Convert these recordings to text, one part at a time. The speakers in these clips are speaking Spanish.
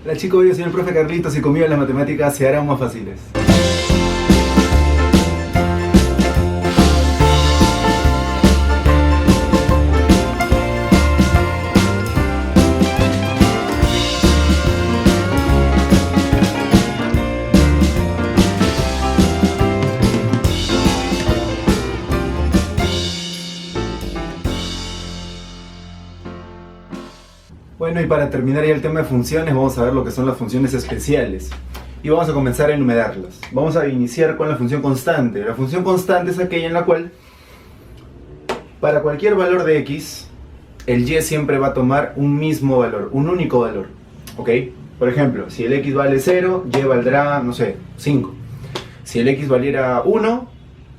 Hola chicos, yo soy el profe Carlitos y conmigo las matemáticas se harán más fáciles. Bueno, y para terminar ya el tema de funciones, vamos a ver lo que son las funciones especiales. Y vamos a comenzar a enumerarlas. Vamos a iniciar con la función constante. La función constante es aquella en la cual, para cualquier valor de x, el y siempre va a tomar un mismo valor, un único valor. ¿Ok? Por ejemplo, si el x vale 0, y valdrá, no sé, 5. Si el x valiera 1,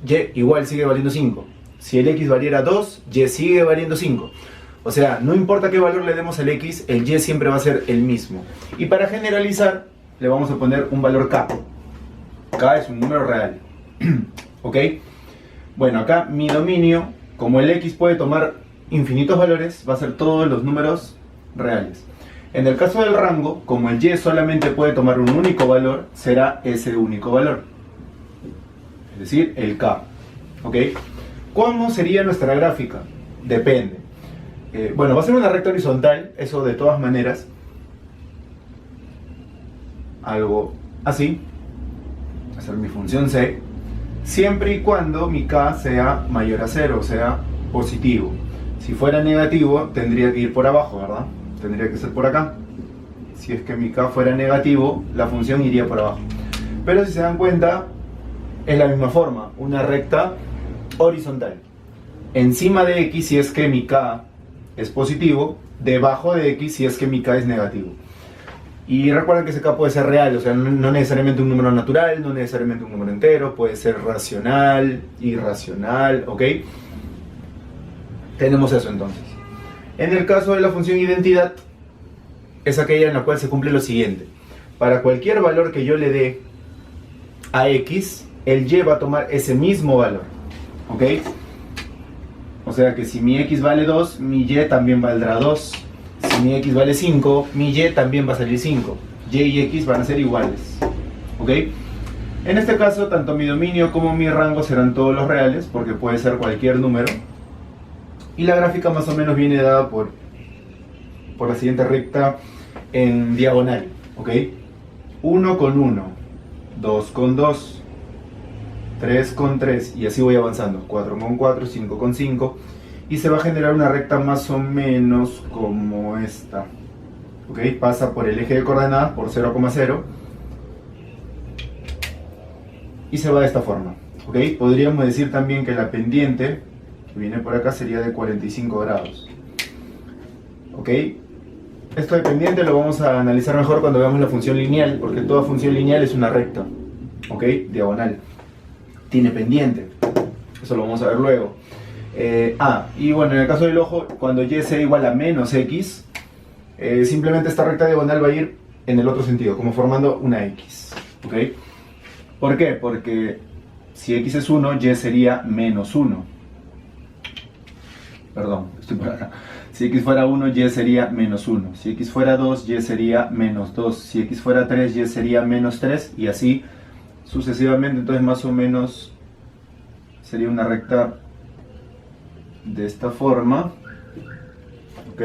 y igual sigue valiendo 5. Si el x valiera 2, y sigue valiendo 5. O sea, no importa qué valor le demos al x, el y siempre va a ser el mismo. Y para generalizar, le vamos a poner un valor k. K es un número real. ¿Ok? Bueno, acá mi dominio, como el x puede tomar infinitos valores, va a ser todos los números reales. En el caso del rango, como el y solamente puede tomar un único valor, será ese único valor. Es decir, el k. ¿Ok? ¿Cómo sería nuestra gráfica? Depende. Bueno, va a ser una recta horizontal, eso de todas maneras. Algo así. Va a ser mi función c. Siempre y cuando mi k sea mayor a 0, o sea, positivo. Si fuera negativo, tendría que ir por abajo, ¿verdad? Tendría que ser por acá. Si es que mi k fuera negativo, la función iría por abajo. Pero si se dan cuenta, es la misma forma, una recta horizontal. Encima de x si es que mi k es positivo, debajo de x si es que mi k es negativo. Y recuerden que ese k puede ser real, o sea, no necesariamente un número natural, no necesariamente un número entero, puede ser racional, irracional, ¿ok? Tenemos eso entonces. En el caso de la función identidad, es aquella en la cual se cumple lo siguiente. Para cualquier valor que yo le dé a x, el y va a tomar ese mismo valor, ¿ok? O sea que si mi x vale 2, mi y también valdrá 2. Si mi x vale 5, mi y también va a salir 5. Y x van a ser iguales. ¿Ok? En este caso, tanto mi dominio como mi rango serán todos los reales, porque puede ser cualquier número. Y la gráfica más o menos viene dada por la siguiente recta en diagonal. ¿Ok? 1 con 1, 2 con 2. 3 con 3 y así voy avanzando, 4 con 4, 5 con 5 y se va a generar una recta más o menos como esta. ¿Ok? Pasa por el eje de coordenadas por 0,0 y se va de esta forma. ¿Ok? Podríamos decir también que la pendiente que viene por acá sería de 45 grados. ¿Ok? Esto de pendiente lo vamos a analizar mejor cuando veamos la función lineal, porque toda función lineal es una recta. ¿Ok? Diagonal. Tiene pendiente, eso lo vamos a ver luego. Y bueno, en el caso del ojo, cuando y sea igual a menos x, simplemente esta recta diagonal va a ir en el otro sentido, como formando una x. ¿Ok? ¿Por qué? Porque si x es 1, y sería menos 1. Perdón, estoy por acá. Si x fuera 1, y sería menos 1. Si x fuera 2, y sería menos 2. Si x fuera 3, y sería menos 3, y así sucesivamente. Entonces más o menos sería una recta de esta forma. ¿Ok?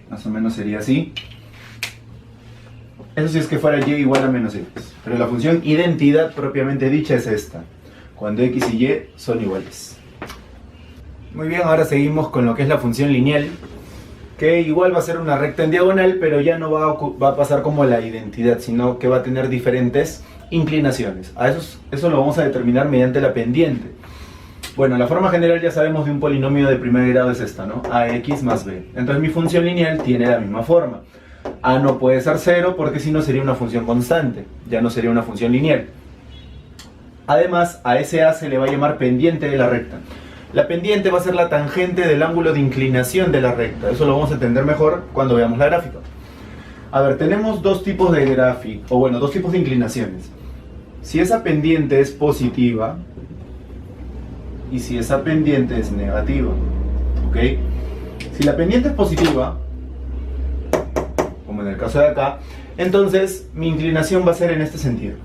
Más o menos sería así. Eso si es que fuera y igual a menos x. Pero la función identidad propiamente dicha es esta, cuando x y y son iguales. Muy bien, ahora seguimos con lo que es la función lineal, que igual va a ser una recta en diagonal, pero ya no va a pasar como la identidad, sino que va a tener diferentes inclinaciones. Eso lo vamos a determinar mediante la pendiente. Bueno, la forma general ya sabemos de un polinomio de primer grado es esta, ¿no? Ax más b. Entonces mi función lineal tiene la misma forma. A no puede ser 0 porque si no sería una función constante, ya no sería una función lineal. Además, a ese a se le va a llamar pendiente de la recta. La pendiente va a ser la tangente del ángulo de inclinación de la recta. Eso lo vamos a entender mejor cuando veamos la gráfica. A ver, tenemos dos tipos de gráfica, o bueno, dos tipos de inclinaciones. Si esa pendiente es positiva y si esa pendiente es negativa. ¿Ok? Si la pendiente es positiva, como como en el caso de acá, entonces mi inclinación va a ser en este sentido.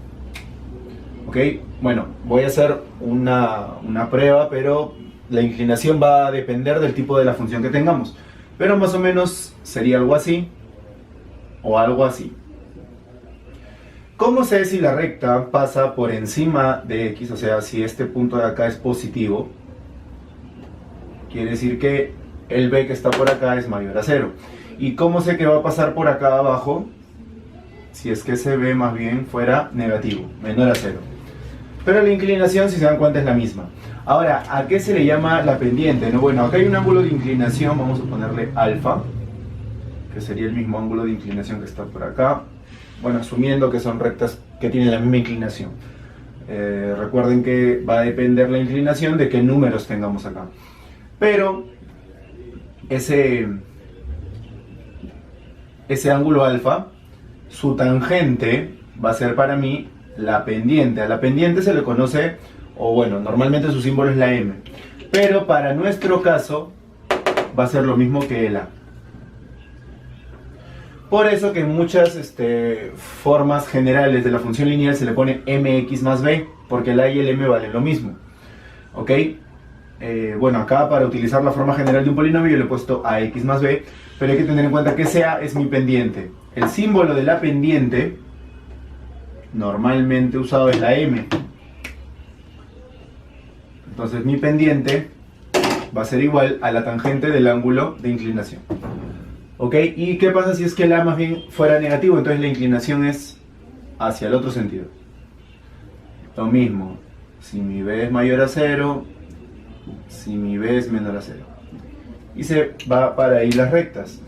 ¿Ok? Bueno, voy a hacer una prueba, pero la inclinación va a depender del tipo de la función que tengamos. Pero más o menos sería algo así o algo así. ¿Cómo sé si la recta pasa por encima de x? O sea, si este punto de acá es positivo, quiere decir que el b que está por acá es mayor a 0. ¿Y cómo sé que va a pasar por acá abajo? Si es que ese b más bien fuera negativo, menor a 0. Pero la inclinación, si se dan cuenta, es la misma. Ahora, ¿a qué se le llama la pendiente? ¿No? Bueno, acá hay un ángulo de inclinación, vamos a ponerle alfa, que sería el mismo ángulo de inclinación que está por acá. Bueno, asumiendo que son rectas que tienen la misma inclinación. Recuerden que va a depender la inclinación de qué números tengamos acá. Pero ese ángulo alfa, su tangente va a ser para mí la pendiente. A la pendiente se le conoce, o bueno, normalmente su símbolo es la m. Pero para nuestro caso va a ser lo mismo que el a. Por eso que en muchas formas generales de la función lineal se le pone mx más b, porque el a y el m valen lo mismo. ¿Ok? Bueno, acá para utilizar la forma general de un polinomio yo le he puesto ax más b, pero hay que tener en cuenta que ese a es mi pendiente. El símbolo de la pendiente, normalmente usado, es la m. Entonces mi pendiente va a ser igual a la tangente del ángulo de inclinación. ¿Ok? ¿Y qué pasa si es que el a más bien fuera negativo? Entonces la inclinación es hacia el otro sentido. Lo mismo, si mi b es mayor a 0, si mi b es menor a 0. Y se va para ahí las rectas.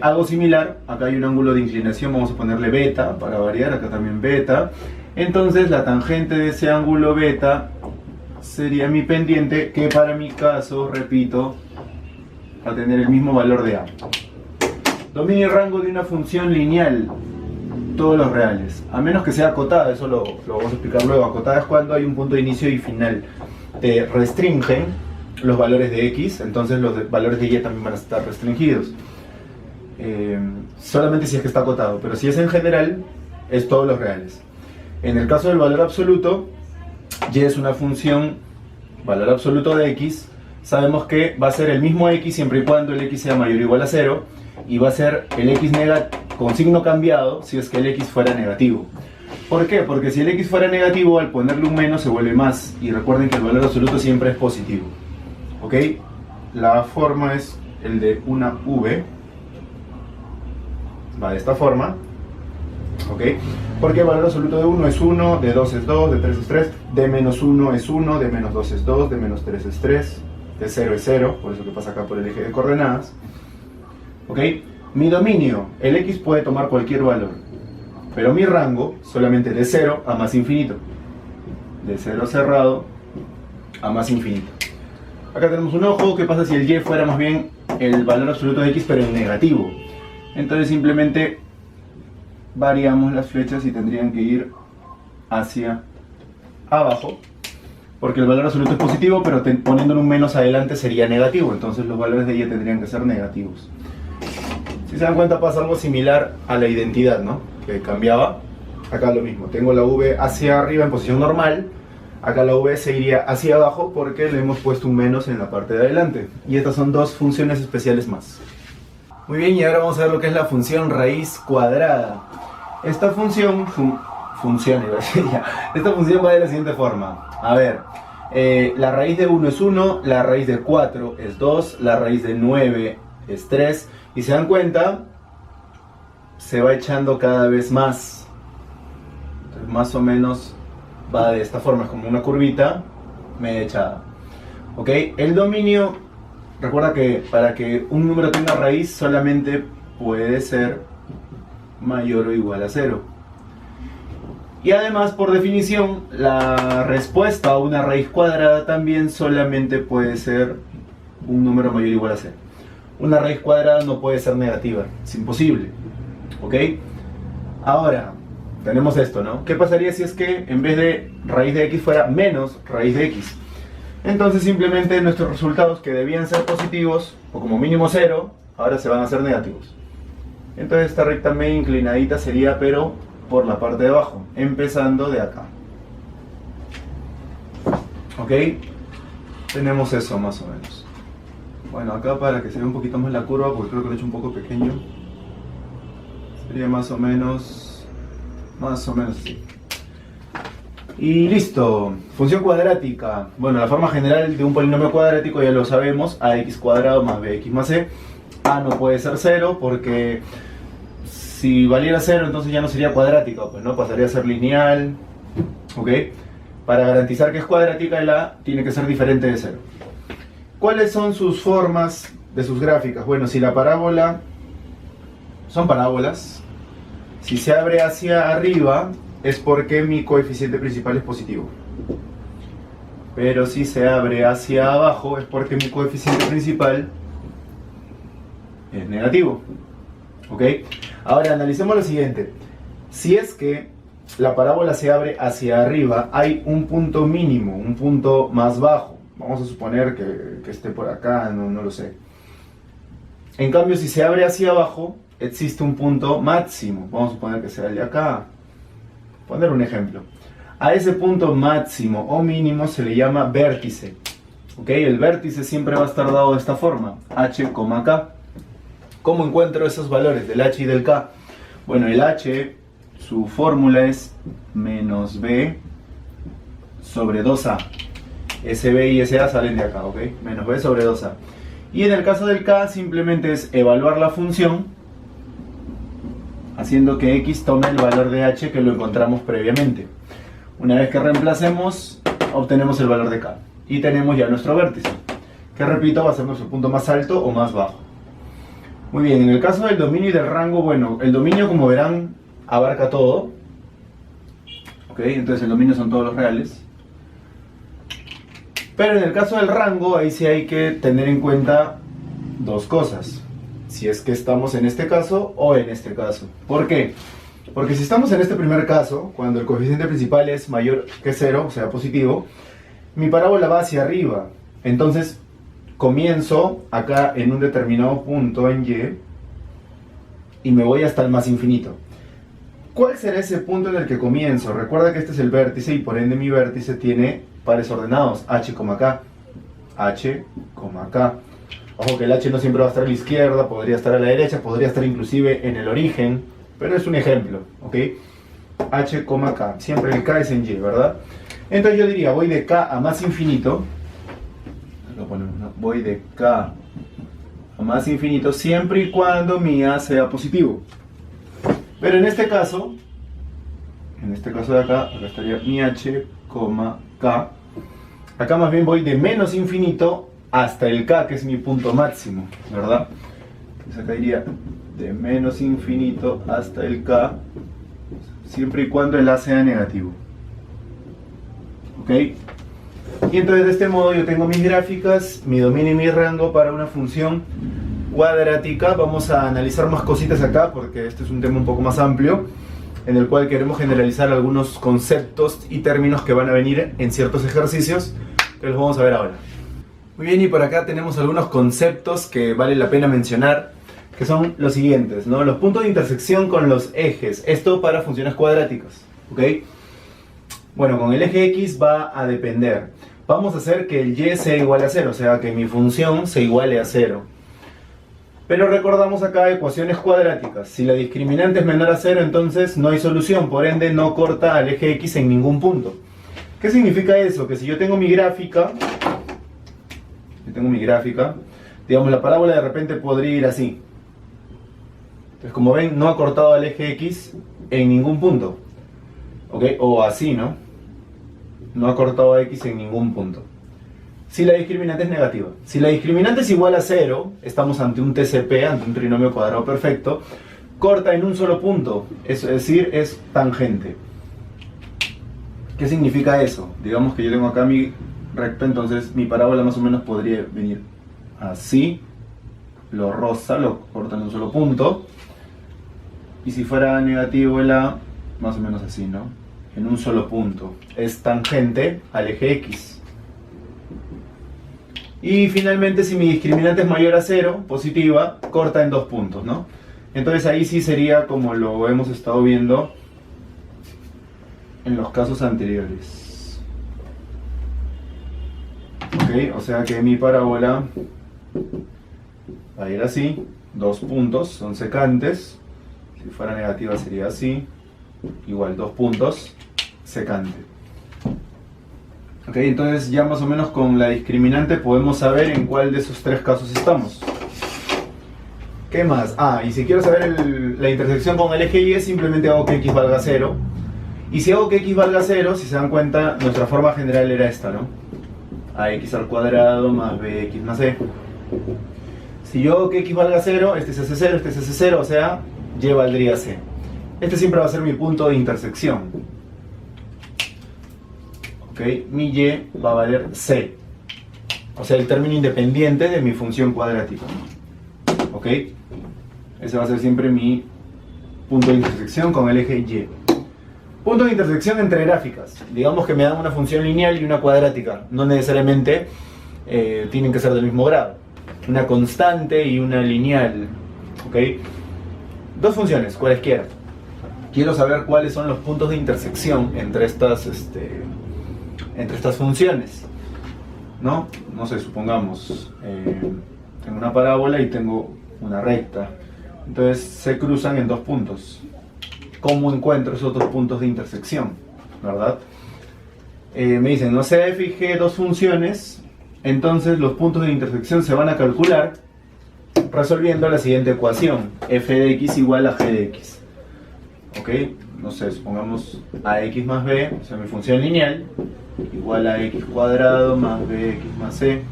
Algo similar, acá hay un ángulo de inclinación, vamos a ponerle beta, para variar, acá también beta. Entonces la tangente de ese ángulo beta sería mi pendiente, que para mi caso, repito, va a tener el mismo valor de a. Dominio y rango de una función lineal, todos los reales, a menos que sea acotada, eso lo vamos a explicar luego. Acotada es cuando hay un punto de inicio y final. Te restringen los valores de x, entonces los valores de y también van a estar restringidos. Solamente si es que está acotado, pero si es en general, es todos los reales. En el caso del valor absoluto, y es una función valor absoluto de x, sabemos que va a ser el mismo x siempre y cuando el x sea mayor o igual a 0, y va a ser el x con signo cambiado si es que el x fuera negativo. ¿Por qué? Porque si el x fuera negativo, al ponerle un menos se vuelve más, y recuerden que el valor absoluto siempre es positivo. ¿Ok? La forma es el de una v, va de esta forma. ¿Ok? Porque el valor absoluto de 1 es 1, de 2 es 2, de 3 es 3, de menos 1 es 1, de menos 2 es 2, de menos 3 es 3, de 0 es 0, por eso que pasa acá por el eje de coordenadas. ¿Ok? Mi dominio, el x puede tomar cualquier valor, pero mi rango solamente de 0 a más infinito, de 0 cerrado a más infinito. Acá tenemos un ojo. ¿Qué pasa si el y fuera más bien el valor absoluto de x pero en negativo? Entonces simplemente variamos las flechas y tendrían que ir hacia abajo, porque el valor absoluto es positivo, pero poniéndole un menos adelante sería negativo, entonces los valores de y tendrían que ser negativos. Si se dan cuenta, pasa algo similar a la identidad, ¿no? Que cambiaba. Acá lo mismo, tengo la v hacia arriba en posición normal, acá la v se iría hacia abajo porque le hemos puesto un menos en la parte de adelante. Y estas son dos funciones especiales más. Muy bien, y ahora vamos a ver lo que es la función raíz cuadrada. Esta función esta función va de la siguiente forma. A ver, la raíz de 1 es 1, la raíz de 4 es 2, la raíz de 9 es 3, y se dan cuenta, se va echando cada vez más. Entonces, más o menos va de esta forma, es como una curvita media echada. ¿Ok? El dominio, recuerda que para que un número tenga raíz solamente puede ser mayor o igual a 0. Y además, por definición, la respuesta a una raíz cuadrada también solamente puede ser un número mayor o igual a 0. Una raíz cuadrada no puede ser negativa, es imposible. ¿Ok? Ahora, tenemos esto, ¿no? ¿Qué pasaría si es que en vez de raíz de x fuera menos raíz de x? Entonces simplemente nuestros resultados, que debían ser positivos, o como mínimo 0, ahora se van a hacer negativos. Entonces esta recta media inclinadita sería, pero por la parte de abajo, empezando de acá. ¿Ok? Tenemos eso más o menos. Bueno, acá para que se vea un poquito más la curva, porque creo que lo he hecho un poco pequeño, sería más o menos así. Y listo. Función cuadrática. Bueno, la forma general de un polinomio cuadrático ya lo sabemos: ax cuadrado más bx más c. A no puede ser 0 porque si valiera 0 entonces ya no sería cuadrática, pues no, pasaría a ser lineal. ¿Ok? Para garantizar que es cuadrática, el a tiene que ser diferente de 0. ¿Cuáles son sus formas de sus gráficas? Bueno, si la parábola son parábolas, si se abre hacia arriba es porque mi coeficiente principal es positivo. Pero si se abre hacia abajo es porque mi coeficiente principal es negativo. ¿Ok? Ahora analicemos lo siguiente. Si es que la parábola se abre hacia arriba, hay un punto mínimo, un punto más bajo. Vamos a suponer que esté por acá, no lo sé. En cambio, si se abre hacia abajo, existe un punto máximo. Vamos a suponer que sea el de acá. Poner un ejemplo. A ese punto máximo o mínimo se le llama vértice. ¿Ok? El vértice siempre va a estar dado de esta forma: h, k. ¿Cómo encuentro esos valores del h y del k? Bueno, el h, su fórmula es menos b sobre 2a. SB y SA salen de acá, ¿ok? Menos b sobre 2a. Y en el caso del k simplemente es evaluar la función haciendo que x tome el valor de h que lo encontramos previamente. Una vez que reemplacemos, obtenemos el valor de k. Y tenemos ya nuestro vértice, que repito, va a ser nuestro punto más alto o más bajo. Muy bien, en el caso del dominio y del rango, bueno, el dominio, como verán, abarca todo. ¿Ok? Entonces el dominio son todos los reales. Pero en el caso del rango, ahí sí hay que tener en cuenta dos cosas. Si es que estamos en este caso o en este caso. ¿Por qué? Porque si estamos en este primer caso, cuando el coeficiente principal es mayor que 0, o sea positivo, mi parábola va hacia arriba. Entonces comienzo acá en un determinado punto en y me voy hasta el más infinito. ¿Cuál será ese punto en el que comienzo? Recuerda que este es el vértice y por ende mi vértice tiene pares ordenados, h, k, h, k. Ojo que el h no siempre va a estar a la izquierda, podría estar a la derecha, podría estar inclusive en el origen, pero es un ejemplo, ¿ok? h, k, siempre el k es en y, ¿verdad? Entonces yo diría, voy de k a más infinito, lo ponemos, ¿no? Voy de k a más infinito siempre y cuando mi a sea positivo. Pero en este caso de acá estaría mi h, k. Acá más bien voy de menos infinito hasta el k, que es mi punto máximo, ¿verdad? Entonces acá iría de menos infinito hasta el k, siempre y cuando el a sea negativo. ¿Ok? Y entonces de este modo yo tengo mis gráficas, mi dominio y mi rango para una función cuadrática. Vamos a analizar más cositas acá porque este es un tema un poco más amplio, en el cual queremos generalizar algunos conceptos y términos que van a venir en ciertos ejercicios que los vamos a ver ahora. Muy bien, y por acá tenemos algunos conceptos que vale la pena mencionar, que son los siguientes, ¿no? Los puntos de intersección con los ejes, esto para funciones cuadráticas, ¿ok? Bueno, con el eje X va a depender. Vamos a hacer que el Y sea igual a 0, o sea, que mi función se iguale a 0. Pero recordamos acá ecuaciones cuadráticas. Si la discriminante es menor a 0, entonces no hay solución, por ende no corta al eje X en ningún punto. ¿Qué significa eso? Que si yo tengo mi gráfica, digamos, la parábola de repente podría ir así. Entonces, como ven, no ha cortado al eje X en ningún punto. ¿Ok? O así, ¿no? No ha cortado a X en ningún punto. Si la discriminante es negativa. Si la discriminante es igual a 0, estamos ante un TCP, ante un trinomio cuadrado perfecto, corta en un solo punto, es decir, es tangente. ¿Qué significa eso? Digamos que yo tengo acá mi recta, entonces mi parábola más o menos podría venir así, lo rosa, lo corta en un solo punto, y si fuera negativo el A, más o menos así, ¿no? En un solo punto. Es tangente al eje X. Y finalmente, si mi discriminante es mayor a 0, positiva, corta en dos puntos, ¿no? Entonces ahí sí sería como lo hemos estado viendo en los casos anteriores. Ok, o sea que mi parábola va a ir así, 2 puntos, son secantes. Si fuera negativa sería así, igual 2 puntos, secante. Ok, entonces ya más o menos con la discriminante podemos saber en cuál de esos 3 casos estamos. ¿Qué más? Y si quiero saber la intersección con el eje Y, simplemente hago que x valga 0. Y si hago que x valga 0, si se dan cuenta, nuestra forma general era esta, ¿no? Ax al cuadrado más bx más c. Si yo hago que x valga 0, este se hace 0, este se hace 0, o sea, y valdría c. Este siempre va a ser mi punto de intersección. Ok, mi y va a valer c. O sea, el término independiente de mi función cuadrática. Ok, ese va a ser siempre mi punto de intersección con el eje Y. Punto de intersección entre gráficas. Digamos que me dan una función lineal y una cuadrática. No necesariamente tienen que ser del mismo grado. Una constante y una lineal. Ok, 2 funciones, cualesquiera. Quiero saber cuáles son los puntos de intersección entre estas funciones. No sé, supongamos tengo una parábola y tengo una recta, entonces se cruzan en 2 puntos. ¿Cómo encuentro esos 2 puntos de intersección? ¿Verdad? Me dicen, no sé, f y g, 2 funciones, entonces los puntos de intersección se van a calcular resolviendo la siguiente ecuación: f de x igual a g de x. Ok, no sé, supongamos ax más b, o sea mi función lineal, igual a x cuadrado más bx más c.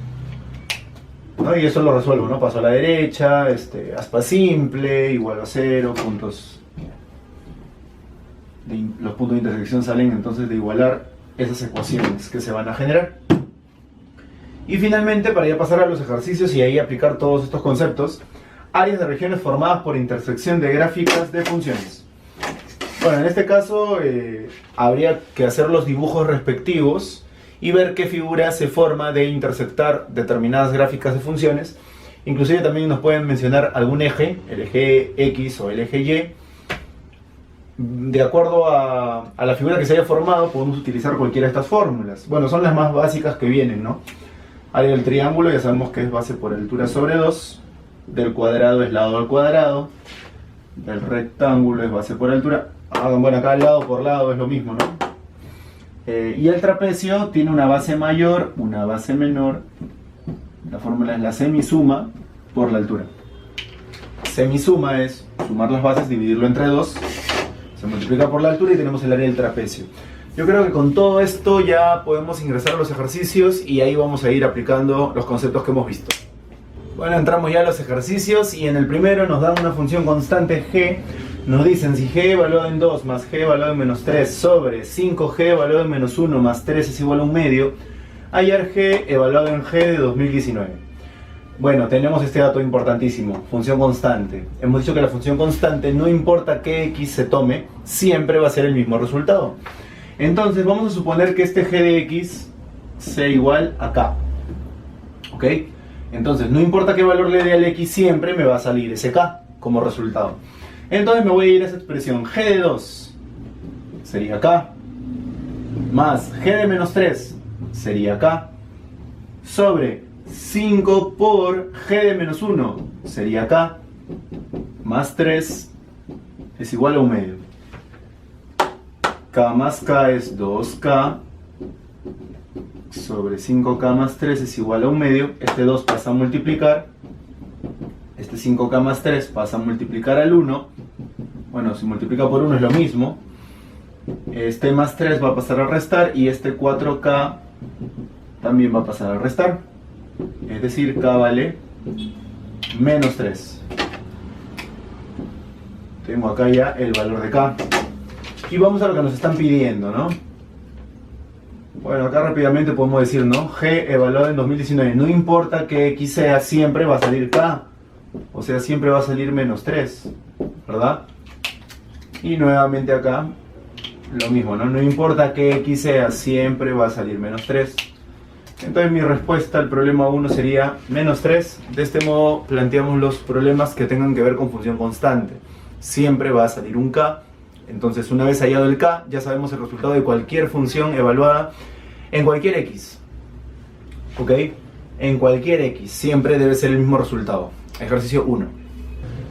¿No? Y eso lo resuelvo, ¿no? Paso a la derecha, aspa simple, igual a 0, los puntos de intersección salen entonces de igualar esas ecuaciones que se van a generar. Y finalmente, para ya pasar a los ejercicios y ahí aplicar todos estos conceptos, áreas de regiones formadas por intersección de gráficas de funciones. Bueno, en este caso habría que hacer los dibujos respectivos y ver qué figura se forma de intersectar determinadas gráficas de funciones. Inclusive también nos pueden mencionar algún eje, el eje X o el eje Y. De acuerdo a la figura que se haya formado, podemos utilizar cualquiera de estas fórmulas. Bueno, son las más básicas que vienen, ¿no? Área del triángulo, ya sabemos que es base por altura sobre 2. Del cuadrado es lado al cuadrado. Del rectángulo es base por altura. Bueno, acá lado por lado es lo mismo, ¿no? Y el trapecio tiene una base mayor, una base menor. La fórmula es la semisuma por la altura. Semisuma es sumar las bases, dividirlo entre 2. Se multiplica por la altura y tenemos el área del trapecio. Yo creo que con todo esto ya podemos ingresar a los ejercicios y ahí vamos a ir aplicando los conceptos que hemos visto. Bueno, entramos ya a los ejercicios y en el primero nos dan una función constante g. Nos dicen si g evaluado en 2 más g evaluado en menos 3 sobre 5g evaluado en menos 1 más 3 es igual a 1/2, hallar g evaluado en g de 2019. Bueno, tenemos este dato importantísimo, función constante. Hemos dicho que la función constante, no importa qué x se tome, siempre va a ser el mismo resultado. Entonces vamos a suponer que este g de x sea igual a k. ¿Ok? Entonces no importa qué valor le dé al x, siempre me va a salir ese k como resultado. Entonces me voy a ir a esa expresión, g de 2 sería k, más g de menos 3 sería k, sobre 5 por g de menos 1 sería k, más 3 es igual a 1/2. K más k es 2k, sobre 5k más 3 es igual a 1/2. Este 2 pasa a multiplicar, este 5k más 3 pasa a multiplicar al 1. Bueno, si multiplica por 1 es lo mismo. Este más 3 va a pasar a restar y este 4k también va a pasar a restar. Es decir, k vale menos 3. Tengo acá ya el valor de k. Y vamos a lo que nos están pidiendo, ¿no? Bueno, acá rápidamente podemos decir, ¿no? G evaluado en 2019. No importa que x sea, siempre va a salir k. O sea, siempre va a salir menos 3, ¿verdad? Y nuevamente acá, lo mismo, ¿no? No importa que x sea, siempre va a salir menos 3. Entonces mi respuesta al problema 1 sería menos 3. De este modo planteamos los problemas que tengan que ver con función constante. Siempre va a salir un k. Entonces una vez hallado el k, ya sabemos el resultado de cualquier función evaluada en cualquier x. ¿Ok? En cualquier x siempre debe ser el mismo resultado. Ejercicio 1.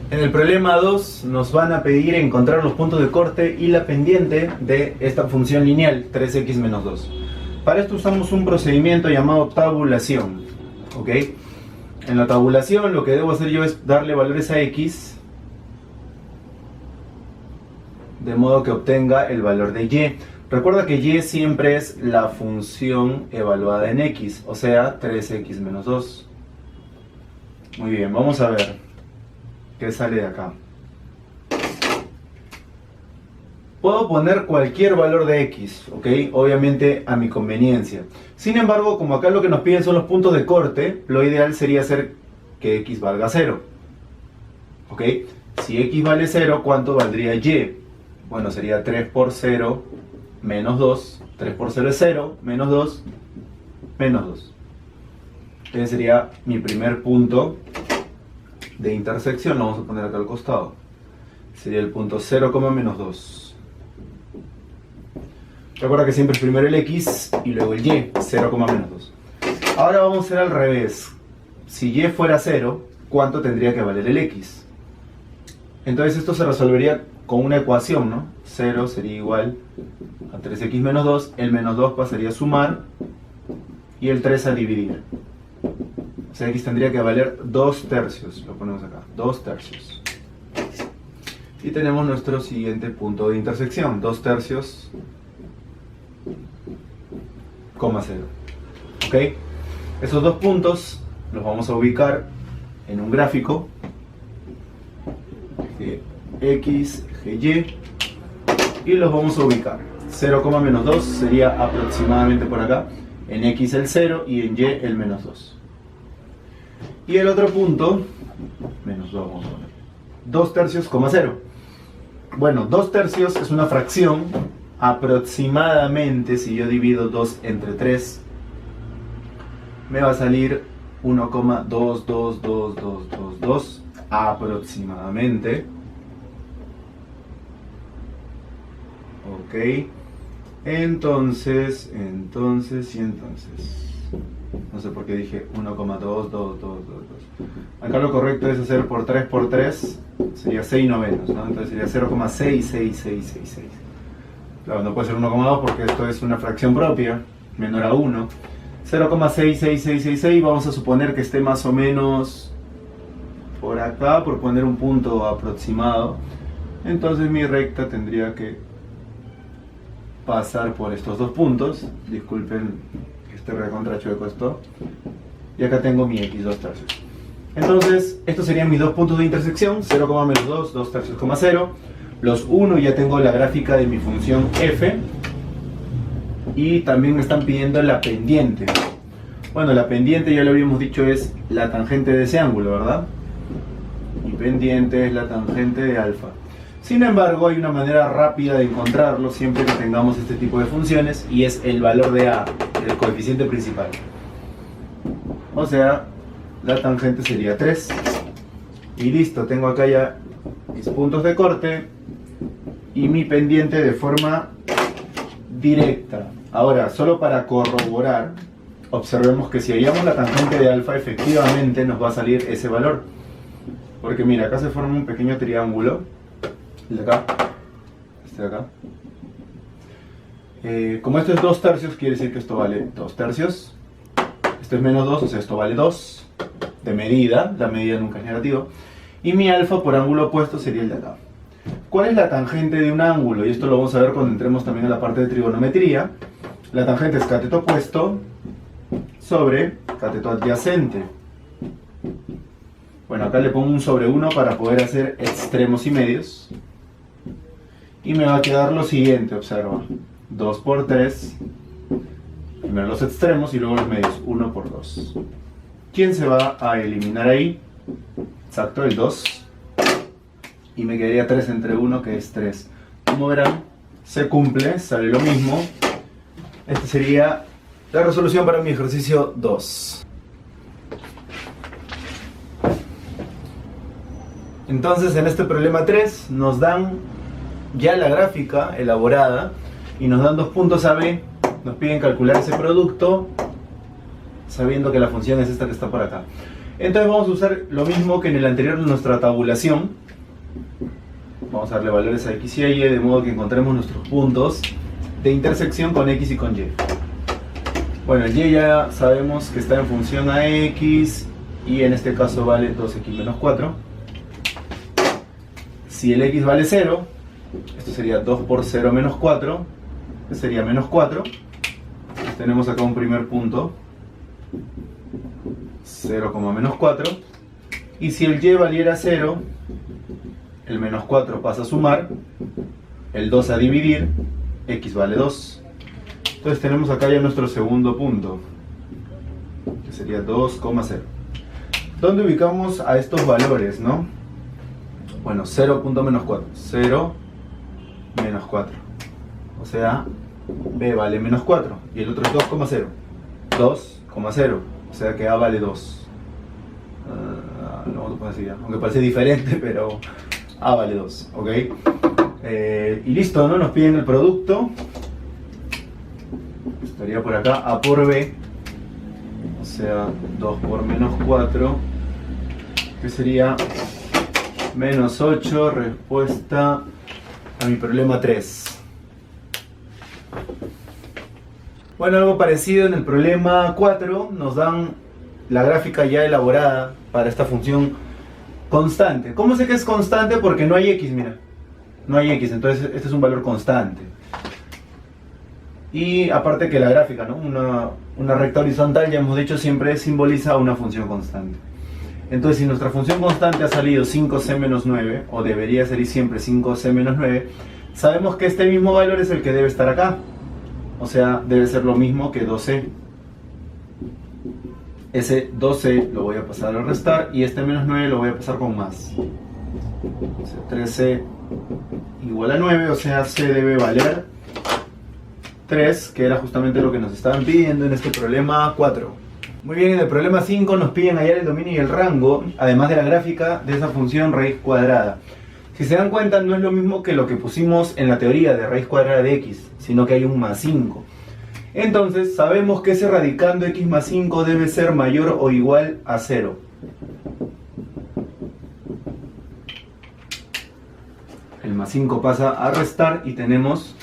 En el problema 2 nos van a pedir encontrar los puntos de corte y la pendiente de esta función lineal 3x menos 2. Para esto usamos un procedimiento llamado tabulación. ¿Ok? En la tabulación lo que debo hacer yo es darle valores a x de modo que obtenga el valor de y. Recuerda que y siempre es la función evaluada en x, o sea 3x menos 2. Muy bien, vamos a ver qué sale de acá. Puedo poner cualquier valor de x, ¿ok? Obviamente a mi conveniencia. Sin embargo, como acá lo que nos piden son los puntos de corte, lo ideal sería hacer que x valga 0. ¿Ok? Si x vale 0, ¿cuánto valdría y? Bueno, sería 3 por 0 menos 2. 3 por 0 es 0, menos 2, menos 2. Este sería mi primer punto de intersección, lo vamos a poner acá al costado. Sería el punto 0, menos 2. Recuerda que siempre es primero el x y luego el y, 0, menos 2. Ahora vamos a hacer al revés. Si y fuera 0, ¿cuánto tendría que valer el x? Entonces esto se resolvería con una ecuación, ¿no? 0 sería igual a 3x menos 2, el menos 2 pasaría a sumar y el 3 a dividir. O sea, x tendría que valer 2 tercios, lo ponemos acá, 2 tercios. Y tenemos nuestro siguiente punto de intersección, 2 tercios, 0. ¿Ok? Esos dos puntos los vamos a ubicar en un gráfico. X, y, y los vamos a ubicar. 0, menos 2 sería aproximadamente por acá. En x el 0 y en y el menos 2. Y el otro punto, menos 2 vamos a poner. 2 tercios, 0. Bueno, 2 tercios es una fracción. Aproximadamente, si yo divido 2 entre 3, me va a salir 1,22222 aproximadamente. Ok, entonces. No sé por qué dije 1,22222. Acá lo correcto es hacer por 3 por 3, sería 6 novenos, ¿no? Entonces sería 0,66666. Claro, no puede ser 1,2 porque esto es una fracción propia, menor a 1. 0,66666, vamos a suponer que esté más o menos por acá, por poner un punto aproximado. Entonces mi recta tendría que pasar por estos dos puntos. Disculpen que esté recontra chueco esto. Y acá tengo mi x 2 tercios. Entonces, estos serían mis dos puntos de intersección, 0, menos 2, 2 tercios, 0. Los 1 ya tengo la gráfica de mi función f. Y también me están pidiendo la pendiente. Bueno, la pendiente ya lo habíamos dicho es la tangente de ese ángulo, ¿verdad? Y pendiente es la tangente de alfa. Sin embargo, hay una manera rápida de encontrarlo siempre que tengamos este tipo de funciones, y es el valor de a, el coeficiente principal. O sea, la tangente sería 3. Y listo, tengo acá ya mis puntos de corte y mi pendiente de forma directa. Ahora, solo para corroborar, observemos que si hallamos la tangente de alfa, efectivamente nos va a salir ese valor. Porque mira, acá se forma un pequeño triángulo. El de acá, este de acá. Como esto es 2 tercios, quiere decir que esto vale 2 tercios. Esto es menos 2, o sea, esto vale 2 de medida. La medida nunca es negativa. Y mi alfa por ángulo opuesto sería el de acá. ¿Cuál es la tangente de un ángulo? Y esto lo vamos a ver cuando entremos también a la parte de trigonometría. La tangente es cateto opuesto sobre cateto adyacente. Bueno, acá le pongo un sobre 1 para poder hacer extremos y medios. Y me va a quedar lo siguiente, observa. 2 por 3. Primero los extremos y luego los medios. 1 por 2. ¿Quién se va a eliminar ahí? Exacto, el 2. Y me quedaría 3 entre 1, que es 3. Como verán, se cumple, sale lo mismo. Este sería la resolución para mi ejercicio 2. Entonces en este problema 3 nos dan ya la gráfica elaborada y nos dan 2 puntos AB. Nos piden calcular ese producto sabiendo que la función es esta que está por acá. Entonces vamos a usar lo mismo que en el anterior en nuestra tabulación. Vamos a darle valores a x y a y de modo que encontremos nuestros puntos de intersección con x y con y. Bueno, el y ya sabemos que está en función a x y en este caso vale 2x menos 4. Si el x vale 0, esto sería 2 por 0 menos 4, que sería menos 4. Tenemos acá un primer punto, 0, menos 4. Y si el y valiera 0, el menos 4 pasa a sumar, el 2 a dividir, x vale 2. Entonces tenemos acá ya nuestro segundo punto, que sería 2,0. ¿Dónde ubicamos a estos valores, no? Bueno, 0 menos 4, 0 menos 4. O sea, b vale menos 4 y el otro es 2,0. 2,0. O sea que a vale 2. No vamos a poner así ya, aunque parece diferente, pero a vale 2. ¿Ok? Y listo, ¿no? Nos piden el producto. Estaría por acá a por b. O sea, 2 por menos 4. Que sería menos 8, respuesta a mi problema 3. Bueno, algo parecido en el problema 4, nos dan la gráfica ya elaborada para esta función constante. ¿Cómo sé que es constante? Porque no hay x, mira. No hay x, entonces este es un valor constante. Y aparte que la gráfica, ¿no? Una recta horizontal, ya hemos dicho, siempre simboliza una función constante. Entonces, si nuestra función constante ha salido 5c menos 9, o debería salir siempre 5c menos 9, sabemos que este mismo valor es el que debe estar acá. O sea, debe ser lo mismo que 2c. Ese 2c lo voy a pasar a restar y este menos 9 lo voy a pasar con más. O sea, 3c igual a 9, o sea, c debe valer 3, que era justamente lo que nos estaban pidiendo en este problema 4. Muy bien, en el problema 5 nos piden hallar el dominio y el rango, además de la gráfica de esa función raíz cuadrada. Si se dan cuenta, no es lo mismo que lo que pusimos en la teoría de raíz cuadrada de x, sino que hay un más 5. Entonces, sabemos que ese radicando x más 5 debe ser mayor o igual a 0. El más 5 pasa a restar y tenemos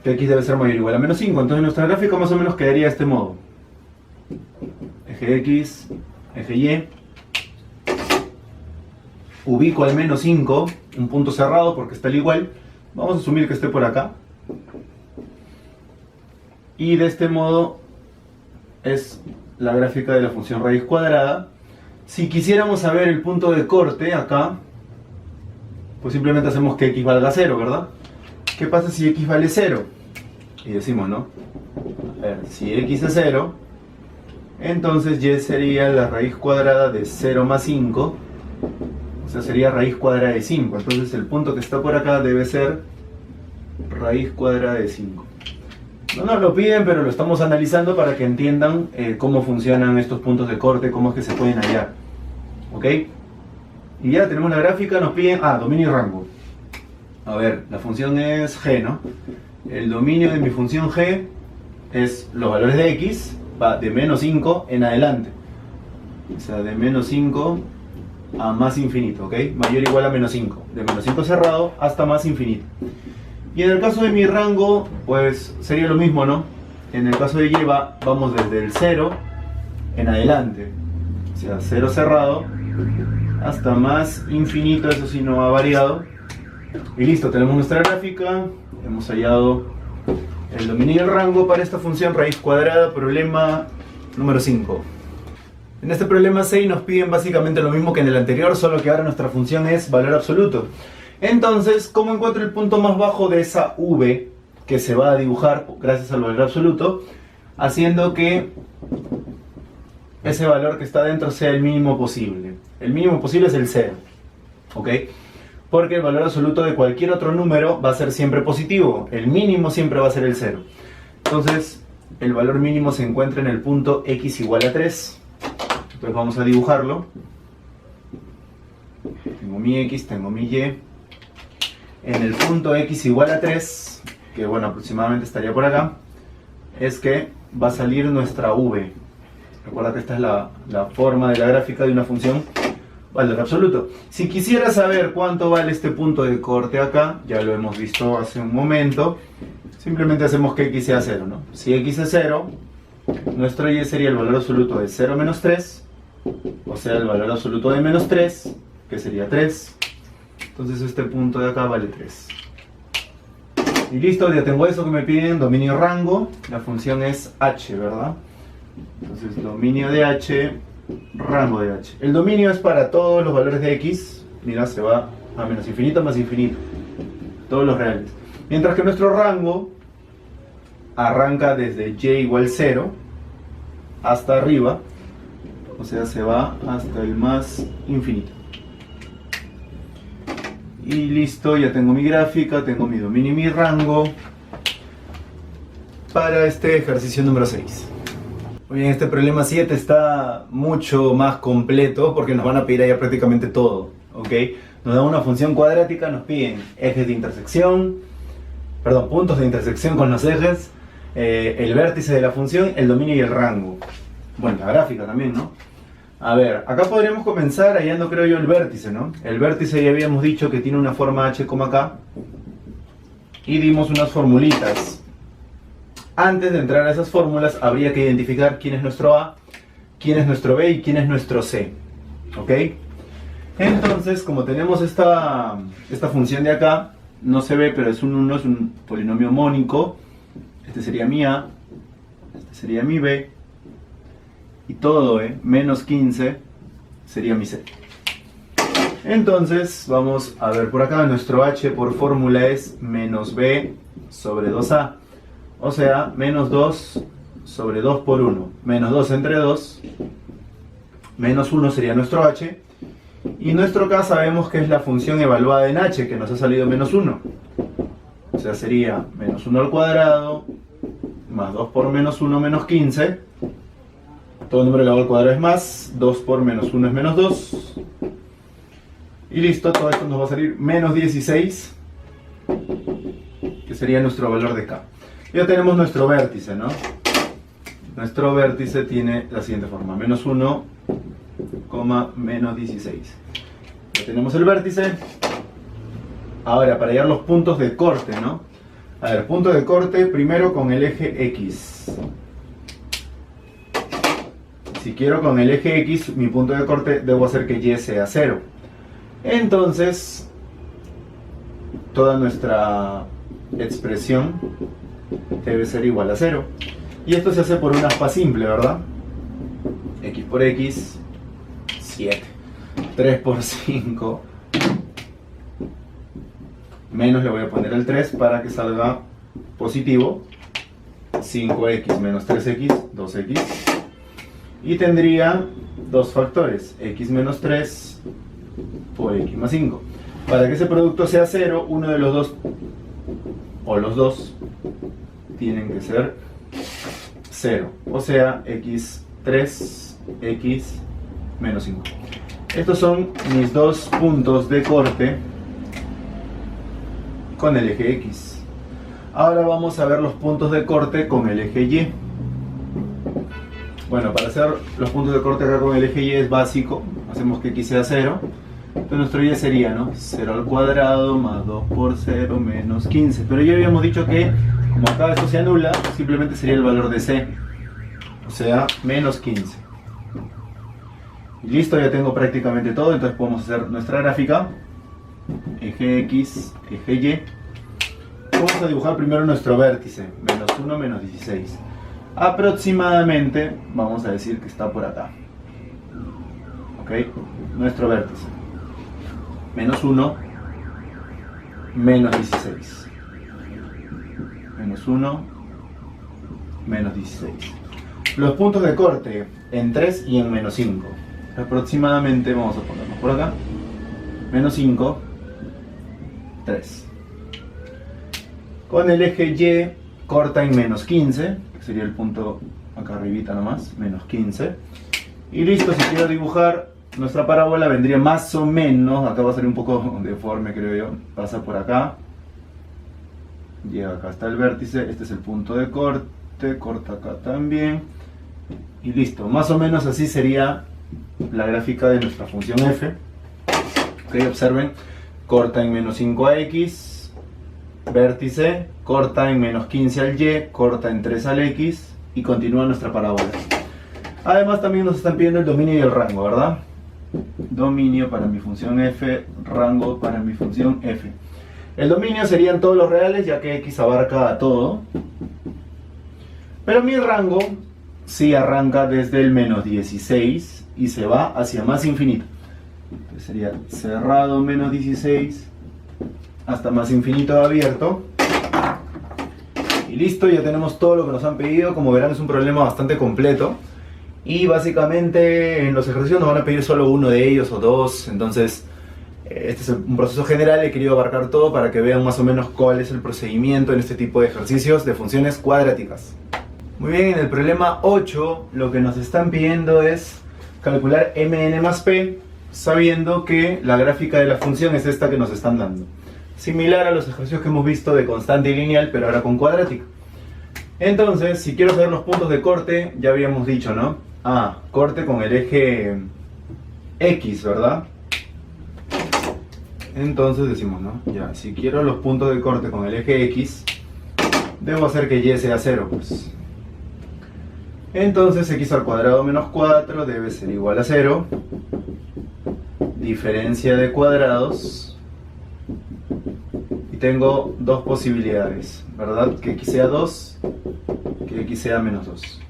que x debe ser mayor o igual a menos 5. Entonces nuestra gráfica más o menos quedaría de este modo. Eje X, eje Y. Ubico al menos 5, un punto cerrado porque está al igual. Vamos a asumir que esté por acá. Y de este modo es la gráfica de la función raíz cuadrada. Si quisiéramos saber el punto de corte acá, pues simplemente hacemos que x valga 0, ¿verdad? ¿Qué pasa si x vale 0? Y decimos, ¿no? A ver, si x es 0, entonces y sería la raíz cuadrada de 0 más 5, o sea, sería raíz cuadrada de 5. Entonces el punto que está por acá debe ser raíz cuadrada de 5. No nos lo piden, pero lo estamos analizando para que entiendan cómo funcionan estos puntos de corte, cómo es que se pueden hallar. ¿Ok? Y ya tenemos la gráfica, nos piden, dominio y rango. A ver, la función es g, ¿no? El dominio de mi función g es los valores de x, va de menos 5 en adelante. O sea, de menos 5 a más infinito, ¿ok? Mayor o igual a menos 5. De menos 5 cerrado hasta más infinito. Y en el caso de mi rango, pues sería lo mismo, ¿no? En el caso de y vamos desde el 0 en adelante. O sea, 0 cerrado hasta más infinito, eso sí no ha variado. Y listo, tenemos nuestra gráfica. Hemos hallado el dominio y el rango para esta función raíz cuadrada, problema número 5. En este problema 6 nos piden básicamente lo mismo que en el anterior, solo que ahora nuestra función es valor absoluto. Entonces, ¿cómo encuentro el punto más bajo de esa v que se va a dibujar gracias al valor absoluto? Haciendo que ese valor que está dentro sea el mínimo posible. El mínimo posible es el 0, ¿ok? Porque el valor absoluto de cualquier otro número va a ser siempre positivo. El mínimo siempre va a ser el 0. Entonces, el valor mínimo se encuentra en el punto x igual a 3. Entonces vamos a dibujarlo. Tengo mi x, tengo mi y. En el punto x igual a 3, que bueno, aproximadamente estaría por acá, es que va a salir nuestra v. Recuerda que esta es la forma de la gráfica de una función valor absoluto. Si quisiera saber cuánto vale este punto de corte acá, ya lo hemos visto hace un momento, simplemente hacemos que x sea 0, ¿no? Si x es 0, nuestro y sería el valor absoluto de 0 menos 3, o sea, el valor absoluto de menos 3, que sería 3. Entonces este punto de acá vale 3. Y listo, ya tengo eso que me piden, dominio rango. La función es h, ¿verdad? Entonces dominio de h, rango de h. El dominio es para todos los valores de x. Mira, se va a menos infinito más infinito. Todos los reales. Mientras que nuestro rango arranca desde y igual 0 hasta arriba. O sea, se va hasta el más infinito. Y listo, ya tengo mi gráfica, tengo mi dominio y mi rango para este ejercicio número 6. Muy bien, este problema 7 está mucho más completo porque nos van a pedir allá prácticamente todo, ¿ok? Nos dan una función cuadrática, nos piden ejes de intersección, perdón, puntos de intersección con los ejes, el vértice de la función, el dominio y el rango. Bueno, la gráfica también, ¿no? A ver, acá podríamos comenzar hallando, creo yo, el vértice, ¿no? El vértice ya habíamos dicho que tiene una forma h como acá. Y dimos unas formulitas. Antes de entrar a esas fórmulas, habría que identificar quién es nuestro a, quién es nuestro b y quién es nuestro c. ¿Ok? Entonces, como tenemos esta función de acá, no se ve, pero es un 1, es un polinomio mónico. Este sería mi a, este sería mi b. Y todo, menos 15 sería mi c. Entonces, vamos a ver por acá, nuestro h por fórmula es menos b sobre 2a. O sea, menos 2 sobre 2 por 1. Menos 2 entre 2. Menos 1 sería nuestro h. Y nuestro k sabemos que es la función evaluada en h, que nos ha salido menos 1. O sea, sería menos 1 al cuadrado, más 2 por menos 1 menos 15. Todo número elevado al cuadrado es más, 2 por menos 1 es menos 2. Y listo, todo esto nos va a salir menos 16, que sería nuestro valor de k. Ya tenemos nuestro vértice, ¿no? Nuestro vértice tiene la siguiente forma, menos 1, menos 16. Ya tenemos el vértice. Ahora, para hallar los puntos de corte, ¿no? A ver, punto de corte primero con el eje x. Si quiero con el eje x, mi punto de corte, debo hacer que y sea 0. Entonces, toda nuestra expresión debe ser igual a 0. Y esto se hace por un aspa simple, ¿verdad? X por x, 7. 3 por 5. Menos le voy a poner el 3 para que salga positivo. 5x menos 3x, 2x. Y tendría dos factores, x menos 3 por x más 5. Para que ese producto sea 0, uno de los dos, o los dos, tienen que ser 0. O sea, x3, x menos 5. Estos son mis dos puntos de corte con el eje x. Ahora vamos a ver los puntos de corte con el eje y. Bueno, para hacer los puntos de corte acá con el eje y es básico. Hacemos que x sea 0. Entonces nuestro y sería, ¿no? 0 al cuadrado más 2 por 0 menos 15. Pero ya habíamos dicho que, como acá esto se anula, simplemente sería el valor de c. O sea, menos 15. Y listo, ya tengo prácticamente todo. Entonces podemos hacer nuestra gráfica. Eje x, eje y. Vamos a dibujar primero nuestro vértice. Menos 1, menos 16. Aproximadamente, vamos a decir que está por acá. ¿Ok? Nuestro vértice. Menos 1, menos 16. Menos 1, menos 16. Los puntos de corte en 3 y en menos 5. Aproximadamente, vamos a ponernos por acá. Menos 5, 3. Con el eje y corta en menos 15, sería el punto acá arribita nomás, menos 15. Y listo, si quiero dibujar nuestra parábola vendría más o menos, acá va a salir un poco deforme creo yo, pasa por acá, llega acá hasta el vértice, este es el punto de corte, corta acá también, y listo, más o menos así sería la gráfica de nuestra función f. Ok, observen, corta en menos 5 a x, vértice, corta en menos 15 al y, corta en 3 al x, y continúa nuestra parábola. Además también nos están pidiendo el dominio y el rango, ¿verdad? Dominio para mi función f, rango para mi función f. El dominio serían todos los reales, ya que x abarca a todo. Pero mi rango sí arranca desde el menos 16 y se va hacia más infinito. Entonces sería cerrado menos 16 hasta más infinito abierto. Y listo, ya tenemos todo lo que nos han pedido. Como verán, es un problema bastante completo. Y básicamente en los ejercicios nos van a pedir solo uno de ellos o dos. Entonces este es un proceso general, he querido abarcar todo para que vean más o menos cuál es el procedimiento en este tipo de ejercicios de funciones cuadráticas. Muy bien, en el problema 8 lo que nos están pidiendo es calcular mn más p, sabiendo que la gráfica de la función es esta que nos están dando. Similar a los ejercicios que hemos visto de constante y lineal, pero ahora con cuadrática. Entonces, si quiero saber los puntos de corte, ya habíamos dicho, ¿no? Corte con el eje X, ¿verdad? Entonces decimos, ¿no? Ya, si quiero los puntos de corte con el eje X, debo hacer que Y sea 0, pues. Entonces, x al cuadrado menos 4 debe ser igual a 0. Diferencia de cuadrados. Y tengo dos posibilidades, ¿verdad? Que x sea 2, que x sea menos 2.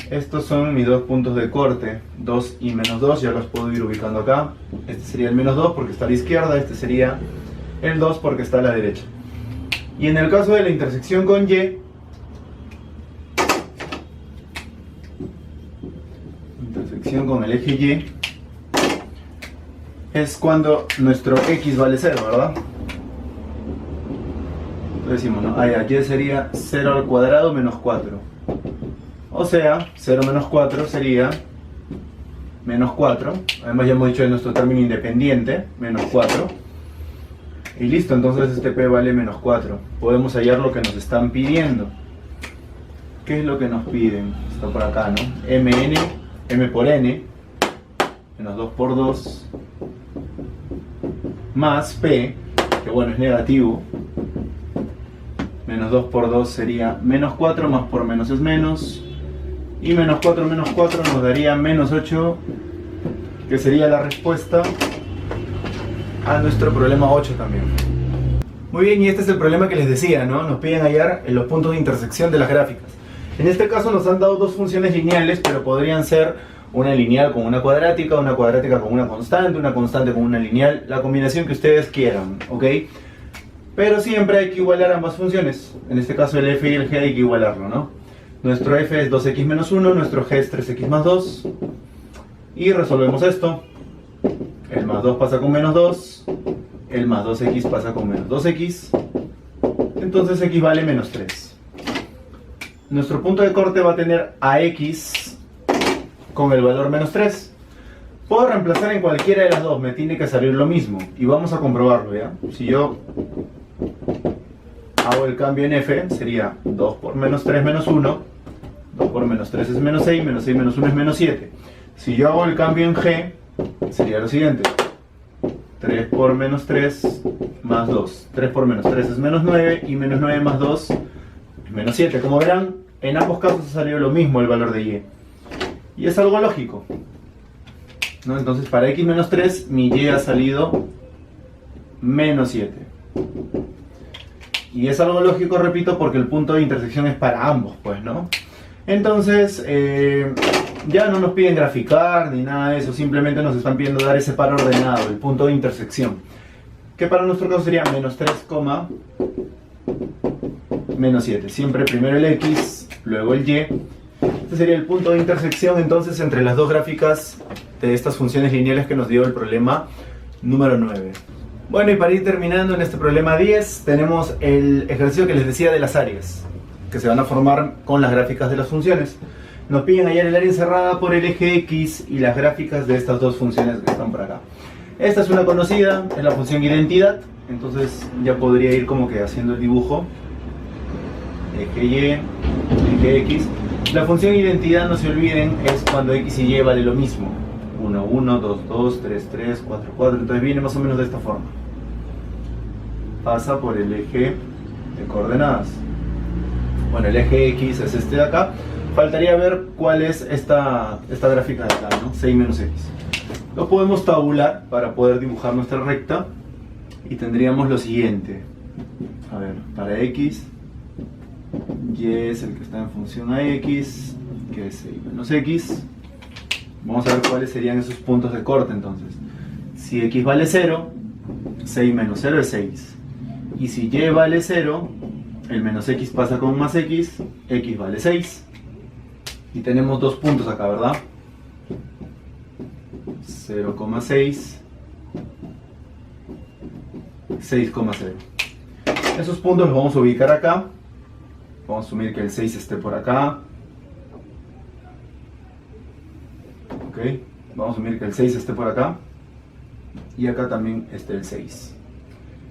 Estos son mis dos puntos de corte, 2 y menos 2, ya los puedo ir ubicando acá. Este sería el menos 2 porque está a la izquierda, este sería el 2 porque está a la derecha. Y en el caso de la intersección con y, intersección con el eje y, es cuando nuestro x vale 0, ¿verdad? Entonces decimos, ¿no? Y sería 0 al cuadrado menos 4. O sea, 0 menos 4 sería menos 4. Además ya hemos dicho en nuestro término independiente, menos 4. Y listo, entonces este p vale menos 4. Podemos hallar lo que nos están pidiendo. ¿Qué es lo que nos piden? Está por acá, ¿no? mn, m por n, menos 2 por 2, más p, que bueno, es negativo. Menos 2 por 2 sería menos 4, más por menos es menos. Y menos 4 nos daría menos 8, que sería la respuesta a nuestro problema 8 también. Muy bien, y este es el problema que les decía, ¿no? Nos piden hallar los puntos de intersección de las gráficas. En este caso nos han dado dos funciones lineales, pero podrían ser una lineal con una cuadrática con una constante con una lineal, la combinación que ustedes quieran, ¿ok? Pero siempre hay que igualar ambas funciones. En este caso el f y el g hay que igualarlo, ¿no? Nuestro f es 2x menos 1, nuestro g es 3x más 2. Y resolvemos esto. El más 2 pasa con menos 2. El más 2x pasa con menos 2x. Entonces x vale menos 3. Nuestro punto de corte va a tener a x con el valor menos 3. Puedo reemplazar en cualquiera de las dos, me tiene que salir lo mismo. Y vamos a comprobarlo, ¿ya? Si yo hago el cambio en f, sería 2 por menos 3 menos 1. 2 por menos 3 es menos 6, menos 6 menos 1 es menos 7. Si yo hago el cambio en g, sería lo siguiente. 3 por menos 3 más 2. 3 por menos 3 es menos 9 y menos 9 más 2 es menos 7. Como verán, en ambos casos ha salido lo mismo el valor de y. Y es algo lógico, ¿no? Entonces para x menos 3 mi y ha salido menos 7. Y es algo lógico, repito, porque el punto de intersección es para ambos, pues, ¿no? Entonces, ya no nos piden graficar ni nada de eso, simplemente nos están pidiendo dar ese par ordenado, el punto de intersección. Que para nuestro caso sería menos 3, menos 7. Siempre primero el x, luego el y. Este sería el punto de intersección entonces entre las dos gráficas de estas funciones lineales que nos dio el problema número 9. Bueno, y para ir terminando en este problema 10, tenemos el ejercicio que les decía de las áreas. que se van a formar con las gráficas de las funciones. Nos piden hallar el área encerrada por el eje X y las gráficas de estas dos funciones que están por acá. Esta es una conocida, es la función identidad, entonces ya podría ir como que haciendo el dibujo. Eje Y, eje X. La función identidad, no se olviden, es cuando X y Y vale lo mismo. 1, 1, 2, 2, 3, 3, 4, 4, entonces viene más o menos de esta forma. Pasa por el eje de coordenadas. Bueno, el eje X es este de acá. Faltaría ver cuál es esta gráfica de acá, ¿no? 6 menos X. Lo podemos tabular para poder dibujar nuestra recta. Y tendríamos lo siguiente. A ver, para X, Y es el que está en función a X, que es 6 menos X. Vamos a ver cuáles serían esos puntos de corte entonces. Si X vale 0, 6 menos 0 es 6. Y si Y vale 0, el menos X pasa con más X, X vale 6. Y tenemos dos puntos acá, ¿verdad? 0,6, 6,0. Esos puntos los vamos a ubicar acá. Vamos a asumir que el 6 esté por acá. Ok, vamos a asumir que el 6 esté por acá. Y acá también esté el 6.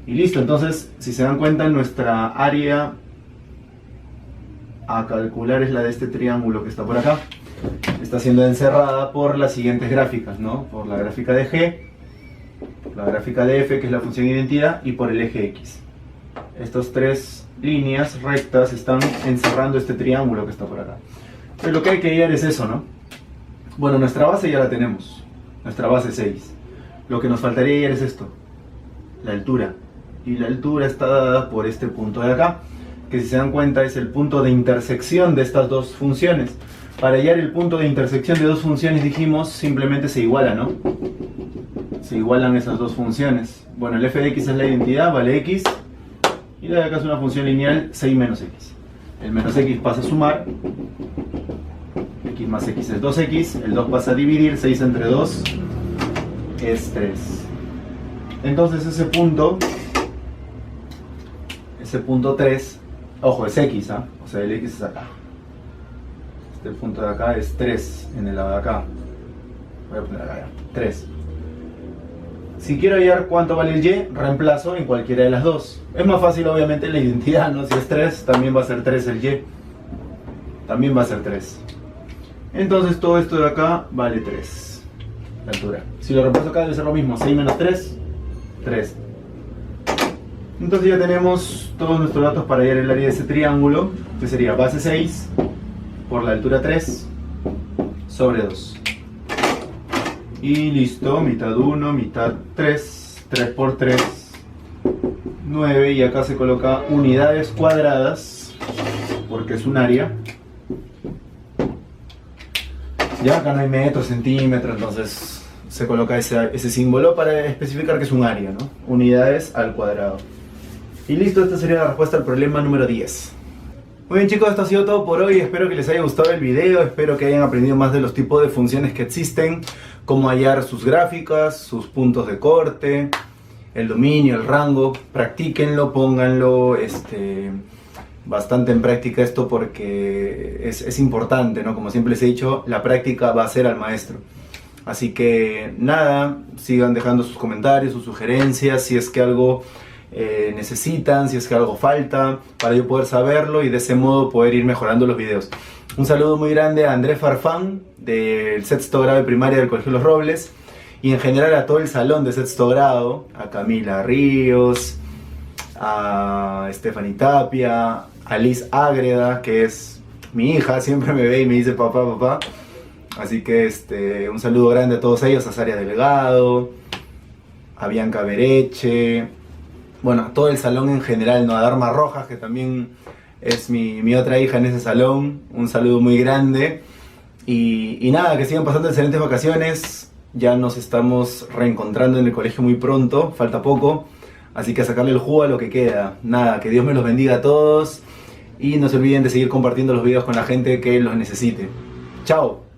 Y listo, entonces, si se dan cuenta, nuestra área a calcular es la de este triángulo que está por acá. Está siendo encerrada por las siguientes gráficas, ¿no? Por la gráfica de G, por la gráfica de F, que es la función identidad, y por el eje X. Estas tres líneas rectas están encerrando este triángulo que está por acá. Pero lo que hay que hallar es eso, ¿no? Bueno, nuestra base ya la tenemos. Nuestra base 6. Lo que nos faltaría hallar es esto. La altura. Y la altura está dada por este punto de acá, que si se dan cuenta es el punto de intersección de estas dos funciones. Para hallar el punto de intersección de dos funciones dijimos simplemente se igualan, ¿no? Se igualan esas dos funciones. Bueno, el f de x es la identidad, vale x. Y la de acá es una función lineal, 6 menos x. El menos x pasa a sumar. X más x es 2x. El 2 pasa a dividir. 6 entre 2 es 3. Entonces ese punto 3, ojo, es x, ¿ah? O sea, el x es acá. Este punto de acá es 3 en el lado de acá. Voy a poner acá, 3. Si quiero hallar cuánto vale el y, reemplazo en cualquiera de las dos. Es más fácil obviamente la identidad, ¿no? Si es 3, también va a ser 3 el y. También va a ser 3. Entonces todo esto de acá vale 3. La altura. Si lo reemplazo acá debe ser lo mismo. 6 menos 3, 3. Entonces ya tenemos todos nuestros datos para hallar el área de ese triángulo, que sería base 6 por la altura 3 sobre 2. Y listo, mitad 1, mitad 3, 3 por 3, 9, y acá se coloca unidades cuadradas, porque es un área. Ya acá no hay metros, centímetros, entonces se coloca ese símbolo para especificar que es un área, ¿no? Unidades al cuadrado. Y listo, esta sería la respuesta al problema número 10. Muy bien chicos, esto ha sido todo por hoy. Espero que les haya gustado el video, espero que hayan aprendido más de los tipos de funciones que existen, cómo hallar sus gráficas, sus puntos de corte, el dominio, el rango. Practíquenlo, pónganlo bastante en práctica esto porque es importante, ¿no? Como siempre les he dicho, la práctica va a ser al maestro. Así que nada, sigan dejando sus comentarios, sus sugerencias, si es que algo necesitan, si es que algo falta, para yo poder saberlo y de ese modo poder ir mejorando los videos. Un saludo muy grande a Andrés Farfán del sexto grado de primaria del Colegio Los Robles y en general a todo el salón de sexto grado, a Camila Ríos, a Stephanie Tapia, a Liz Ágreda, que es mi hija, siempre me ve y me dice papá, papá. Así que un saludo grande a todos ellos, a Saria Delgado, a Bianca Bereche, bueno, a todo el salón en general, ¿no? A Dharma Rojas, que también es mi otra hija en ese salón. Un saludo muy grande. Y nada, que sigan pasando excelentes vacaciones. Ya nos estamos reencontrando en el colegio muy pronto, falta poco. Así que a sacarle el jugo a lo que queda. Nada, que Dios me los bendiga a todos. Y no se olviden de seguir compartiendo los videos con la gente que los necesite. ¡Chao!